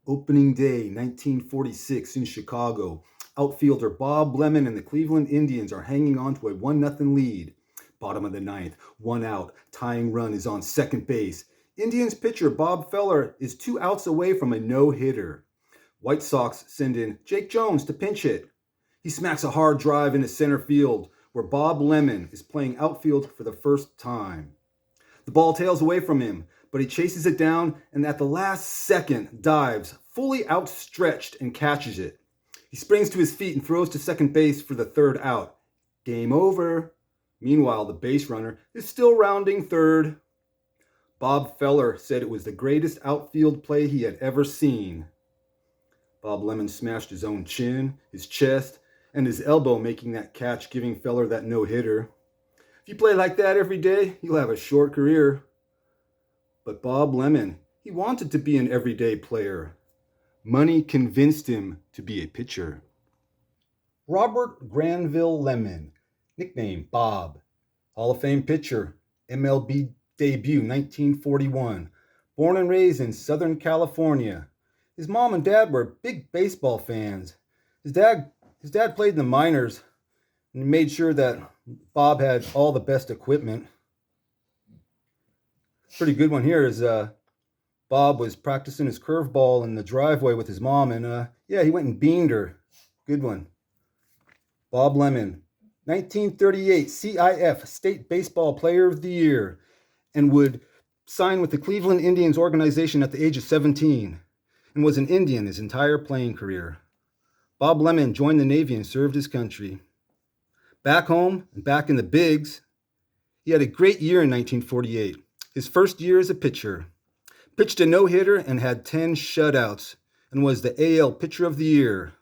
Opening day, 1946 in Chicago. Outfielder Bob Lemon and the Cleveland Indians are hanging on to a 1-0 lead. Bottom of the ninth, 1 out, tying run is on second base. Indians pitcher Bob Feller is 2 outs away from a no-hitter. White Sox send in Jake Jones to pinch hit. He smacks a hard drive into center field, where Bob Lemon is playing outfield for the first time. The ball tails away from him, but he chases it down and at the last second dives, fully outstretched, and catches it. He springs to his feet and throws to second base for the third out. Game over. Meanwhile, the base runner is still rounding third. Bob Feller said it was the greatest outfield play he had ever seen. Bob Lemon smashed his own chin, his chest, and his elbow making that catch, giving Feller that no-hitter. If you play like that every day, you'll have a short career. But Bob Lemon, he wanted to be an everyday player. Money convinced him to be a pitcher. Robert Granville Lemon, nicknamed Bob, Hall of Fame pitcher, MLB debut 1941, born and raised in Southern California. His mom and dad were big baseball fans. His dad played in the minors and made sure that Bob had all the best equipment. Pretty good one here is Bob was practicing his curveball in the driveway with his mom, and he went and beamed her. Good one. Bob Lemon, 1938 CIF State Baseball Player of the Year, and would sign with the Cleveland Indians organization at the age of 17, and was an Indian his entire playing career. Bob Lemon joined the Navy and served his country. Back home and back in the bigs, he had a great year in 1948, his first year as a pitcher. Pitched a no-hitter and had 10 shutouts, and was the AL Pitcher of the Year.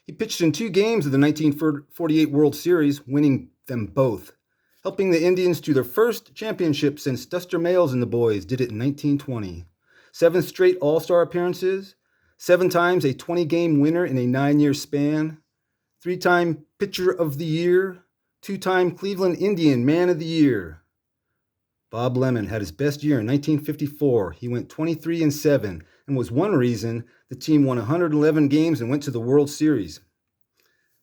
He pitched in 2 games of the 1948 World Series, winning them both, helping the Indians to their first championship since Duster Mayles and the boys did it in 1920. 7 straight All-Star appearances, 7 times a 20-game winner in a 9-year span, 3-time Pitcher of the Year, 2-time Cleveland Indian Man of the Year. Bob Lemon had his best year in 1954. He went 23-7 and was one reason the team won 111 games and went to the World Series.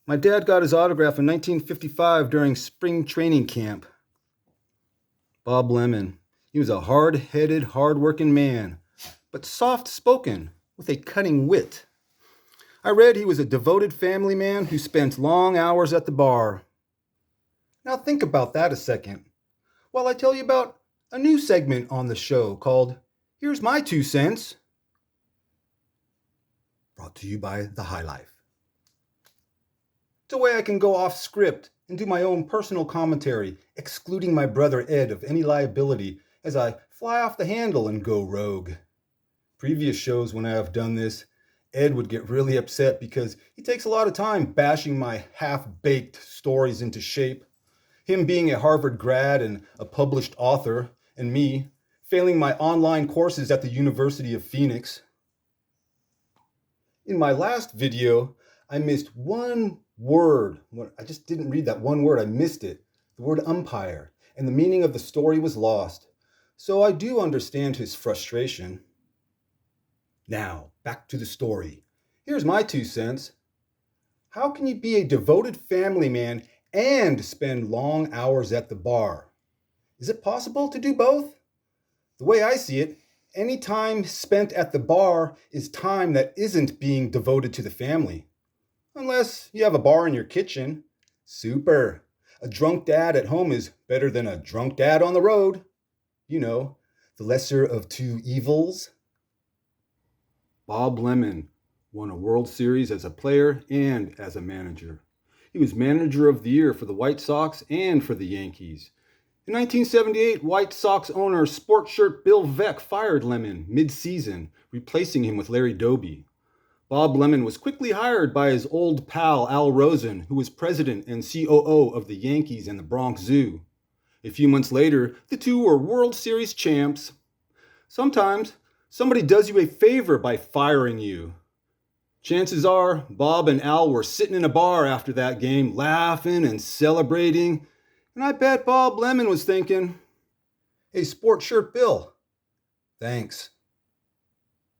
My dad got his autograph in 1955 during spring training camp. Bob Lemon, he was a hard-headed, hard-working man, but soft-spoken with a cutting wit. I read he was a devoted family man who spent long hours at the bar. Now think about that a second, while I tell you about a new segment on the show called Here's My 2 Cents, brought to you by The High Life. It's a way I can go off script and do my own personal commentary, excluding my brother Ed of any liability as I fly off the handle and go rogue. Previous shows when I have done this, Ed would get really upset because he takes a lot of time bashing my half-baked stories into shape. Him being a Harvard grad and a published author, and me failing my online courses at the University of Phoenix. In my last video, I missed one word. I just didn't read that one word. I missed it. The word umpire. And the meaning of the story was lost. So I do understand his frustration. Now, back to the story. Here's my 2 cents. How can you be a devoted family man and spend long hours at the bar? Is it possible to do both? The way I see it, any time spent at the bar is time that isn't being devoted to the family. Unless you have a bar in your kitchen. Super. A drunk dad at home is better than a drunk dad on the road. You know, the lesser of 2 evils. Bob Lemon won a World Series as a player and as a manager. He was Manager of the Year for the White Sox and for the Yankees. In 1978, White Sox owner Sports Shirt Bill Veeck fired Lemon mid-season, replacing him with Larry Doby. Bob Lemon was quickly hired by his old pal Al Rosen, who was president and COO of the Yankees and the Bronx Zoo. A few months later, the two were World Series champs. Sometimes, somebody does you a favor by firing you. Chances are, Bob and Al were sitting in a bar after that game, laughing and celebrating. And I bet Bob Lemon was thinking, "Hey, Sports Shirt Bill, thanks.